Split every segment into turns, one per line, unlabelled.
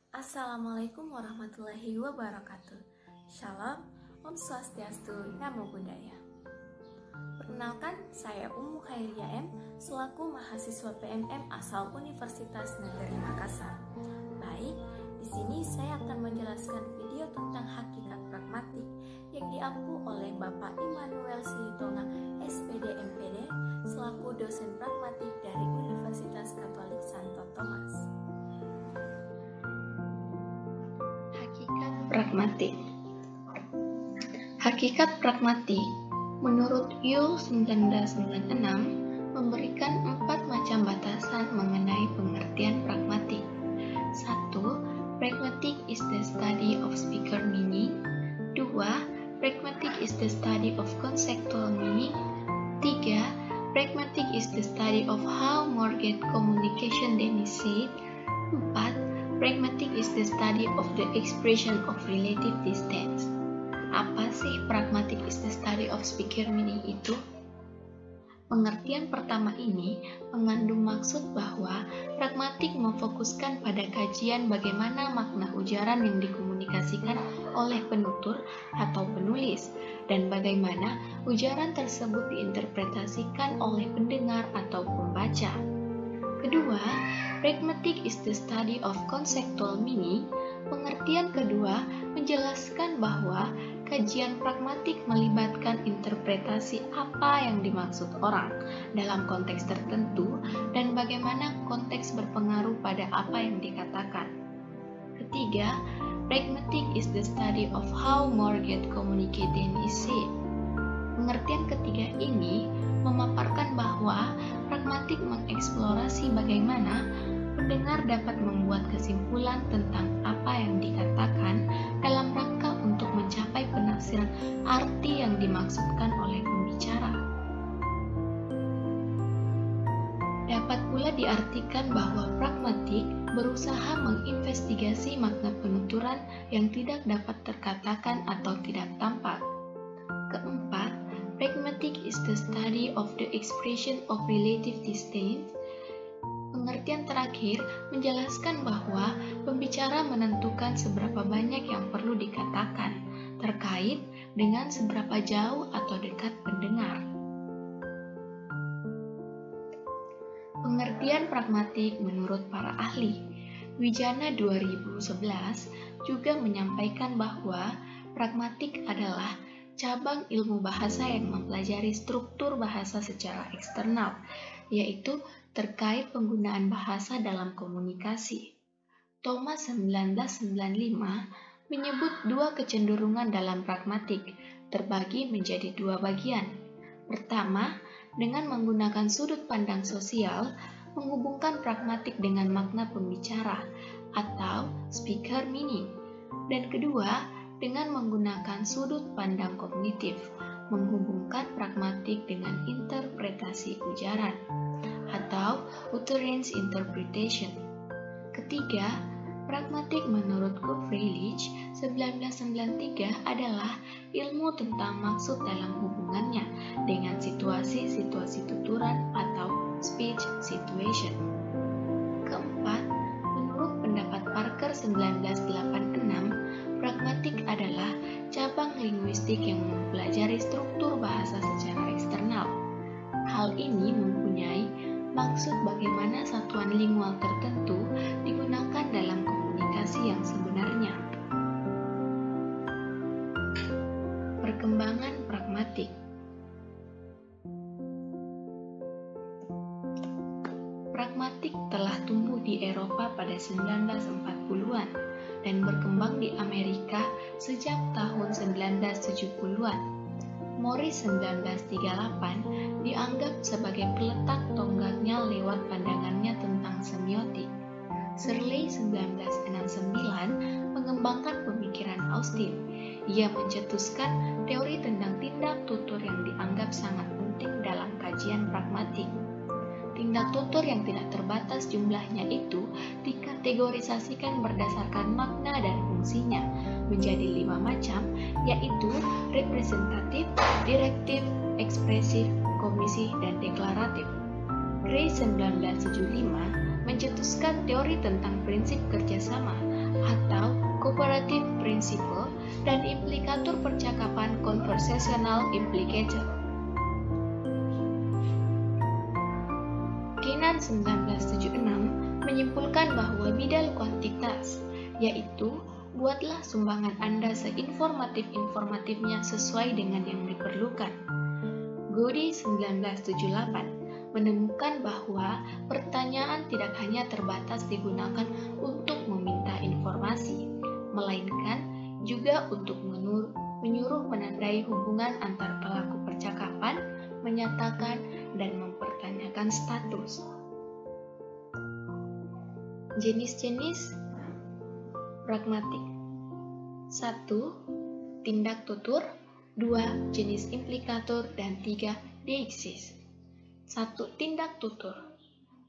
Assalamualaikum warahmatullahi wabarakatuh. Shalom, Om Swastiastu, Namo Buddhaya. Perkenalkan, saya Ummu Khairia M, selaku mahasiswa PMM asal Universitas Negeri Makassar. Baik, di sini saya akan menjelaskan video tentang hakikat pragmatik yang diampu oleh Bapak Immanuel Silitonga, SPD MPD, selaku dosen pragmatik dari Universitas Katolik Santo Thomas.
Pragmatik. Hakikat pragmatik menurut Yule 1996 memberikan 4 macam batasan mengenai pengertian pragmatik. 1. Pragmatic is the study of speaker meaning. 2. Pragmatic is the study of conceptual meaning. 3. Pragmatic is the study of how mortgage communication demonstrate. 4. Pragmatic is the study of the expression of relative distance. Apa sih pragmatic is the study of speaker meaning itu? Pengertian pertama ini mengandung maksud bahwa pragmatik memfokuskan pada kajian bagaimana makna ujaran yang dikomunikasikan oleh penutur atau penulis dan bagaimana ujaran tersebut diinterpretasikan oleh pendengar atau pembaca. Kedua, pragmatic is the study of conceptual meaning. Pengertian kedua menjelaskan bahwa kajian pragmatik melibatkan interpretasi apa yang dimaksud orang dalam konteks tertentu dan bagaimana konteks berpengaruh pada apa yang dikatakan. Ketiga, pragmatic is the study of how mortgage communication is said. Pengertian ketiga ini memaparkan bahwa pragmatik mengeksplorasi bagaimana pendengar dapat membuat kesimpulan tentang apa yang dikatakan dalam rangka untuk mencapai penafsiran arti yang dimaksudkan oleh pembicara. Dapat pula diartikan bahwa pragmatik berusaha menginvestigasi makna penuturan yang tidak dapat terkatakan atau tidak tampak. Keempat, pragmatic is the study of the expression of relative distance. Pengertian terakhir menjelaskan bahwa pembicara menentukan seberapa banyak yang perlu dikatakan terkait dengan seberapa jauh atau dekat pendengar. Pengertian pragmatik menurut para ahli. Wijana 2011 juga menyampaikan bahwa pragmatik adalah cabang ilmu bahasa yang mempelajari struktur bahasa secara eksternal, yaitu terkait penggunaan bahasa dalam komunikasi. Thomas 1995 menyebut dua kecenderungan dalam pragmatik, terbagi menjadi dua bagian. Pertama, dengan menggunakan sudut pandang sosial, menghubungkan pragmatik dengan makna pembicara atau speaker meaning. Dan kedua, dengan menggunakan sudut pandang kognitif, menghubungkan pragmatik dengan interpretasi ujaran atau utterance interpretation. Ketiga, pragmatik menurut Kurt Freilich 1993 adalah ilmu tentang maksud dalam hubungannya dengan situasi-situasi tuturan atau speech situation. Keempat, menurut pendapat Parker 1986, pragmatik adalah cabang linguistik yang mempelajari struktur bahasa secara eksternal. Hal ini mempunyai maksud bagaimana satuan lingual tertentu digunakan dalam komunikasi yang sebenarnya. Perkembangan pragmatik. Pragmatik telah tumbuh di Eropa pada 1940-an dan berkembang di Amerika sejak tahun 1970-an. Morris 1938 dianggap sebagai peletak tonggaknya lewat pandangannya tentang semiotik. Searle 1969 mengembangkan pemikiran Austin. Ia mencetuskan teori tentang tindak tutur yang dianggap sangat penting dalam kajian pragmatik. Tindak tutur yang tidak terbatas jumlahnya itu dikategorisasikan berdasarkan makna dan fungsinya menjadi 5 macam, yaitu representatif, direktif, ekspresif, komisi, dan deklaratif. Gray 1975 mencetuskan teori tentang prinsip kerjasama atau cooperative principle, dan implikator percakapan conversational implicator. Keenan 1976 menyimpulkan bahwa bidal kuantitas, yaitu buatlah sumbangan Anda seinformatif-informatifnya sesuai dengan yang diperlukan. Goody 1978 menemukan bahwa pertanyaan tidak hanya terbatas digunakan untuk meminta informasi, melainkan juga untuk menyuruh menandai hubungan antar pelaku percakapan, menyatakan dan mempertanyakan status. Jenis-jenis pragmatik. 1. Tindak tutur. 2. Jenis implikator. Dan 3. Deixis. 1. Tindak tutur.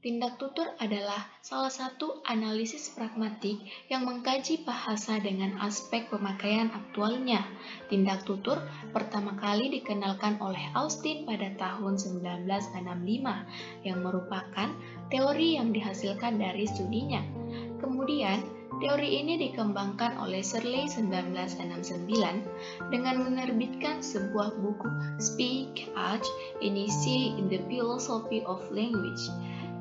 Tindak tutur adalah salah satu analisis pragmatik yang mengkaji bahasa dengan aspek pemakaian aktualnya. Tindak tutur pertama kali dikenalkan oleh Austin pada tahun 1965, yang merupakan teori yang dihasilkan dari studinya. Kemudian, teori ini dikembangkan oleh Shirley 1969 dengan menerbitkan sebuah buku Speak, Act, Initiate in the Philosophy of Language.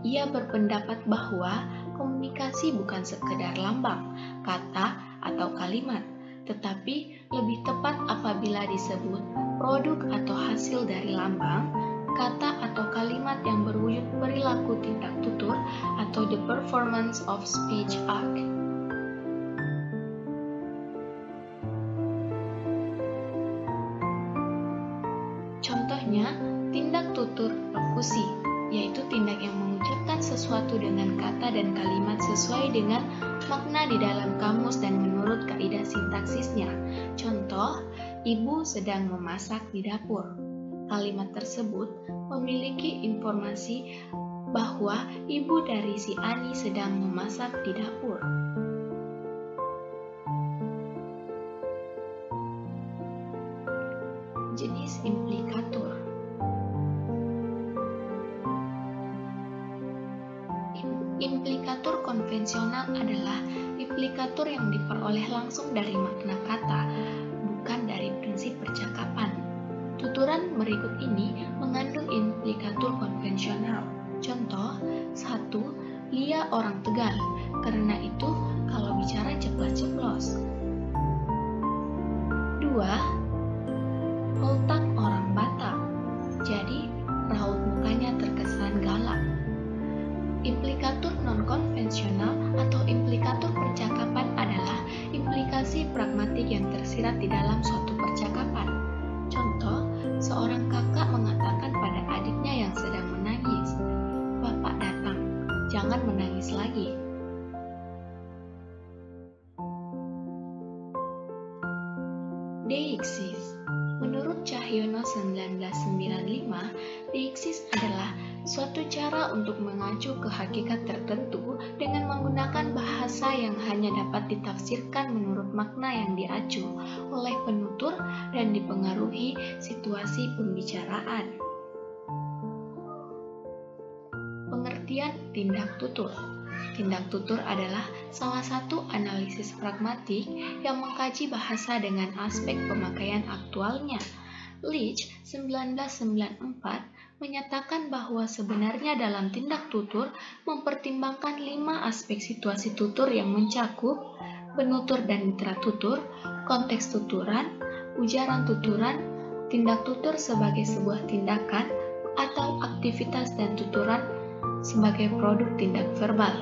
Ia berpendapat bahwa komunikasi bukan sekedar lambang, kata, atau kalimat, tetapi lebih tepat apabila disebut produk atau hasil dari lambang, kata atau kalimat yang berwujud perilaku tindak tutur atau the performance of speech act. Contohnya, tindak tutur lokusi, yaitu tindak yang mengucapkan sesuatu dengan kata dan kalimat sesuai dengan makna di dalam kamus dan menurut kaidah sintaksisnya. Contoh, ibu sedang memasak di dapur. Kalimat tersebut memiliki informasi bahwa ibu dari si Ani sedang memasak di dapur. Jenis implikator. Implikator konvensional adalah implikator yang diperoleh langsung dari makna kata, bukan dari prinsip percakapan. Tuturan berikut ini mengandung implikator konvensional. Contoh, 1. Lia orang Tegal, karena itu kalau bicara ceplas-ceplos. 2. Koltak orang Batak, jadi raut mukanya terkesan galak. Implikator non-konvensional atau implikator percakapan adalah implikasi pragmatik yang tersirat di dalam suatu percakapan. Contoh, seorang kakak mengatakan pada adiknya yang sedang menangis, "Bapak datang, jangan menangis lagi." Deixis. Menurut Cahyono 1995, deixis adalah suatu cara untuk mengacu ke hakikat tertentu dengan menggunakan bahasa yang hanya dapat ditafsirkan menurut makna yang diacu oleh penutur dan dipengaruhi situasi pembicaraan. Pengertian tindak tutur. Tindak tutur adalah salah satu analisis pragmatik yang mengkaji bahasa dengan aspek pemakaian aktualnya. Leach 1994 menyatakan bahwa sebenarnya dalam tindak tutur mempertimbangkan 5 aspek situasi tutur yang mencakup penutur dan mitra tutur, konteks tuturan, ujaran tuturan, tindak tutur sebagai sebuah tindakan atau aktivitas dan tuturan sebagai produk tindak verbal.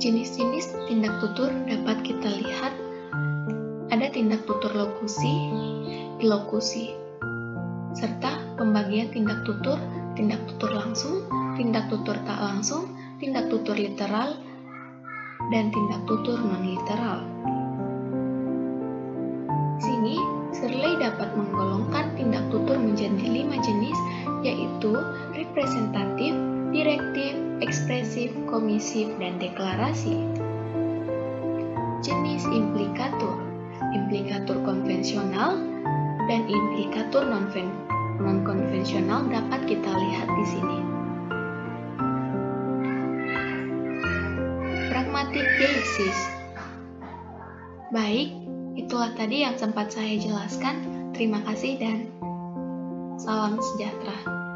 Jenis-jenis tindak tutur dapat kita lihat. Ada tindak tutur lokusi, ilokusi, serta pembagian tindak tutur langsung, tindak tutur tak langsung, tindak tutur literal, dan tindak tutur non-literal. Sini, Shirley dapat menggolongkan tindak tutur menjadi 5 jenis, yaitu representatif, direktif, ekspresif, komisif, dan deklarasi. Jenis implikator. Implikator konvensional dan implikator non-konvensional dapat kita lihat di sini. pragmatic basis. Baik, itulah tadi yang sempat saya jelaskan. Terima kasih dan salam sejahtera.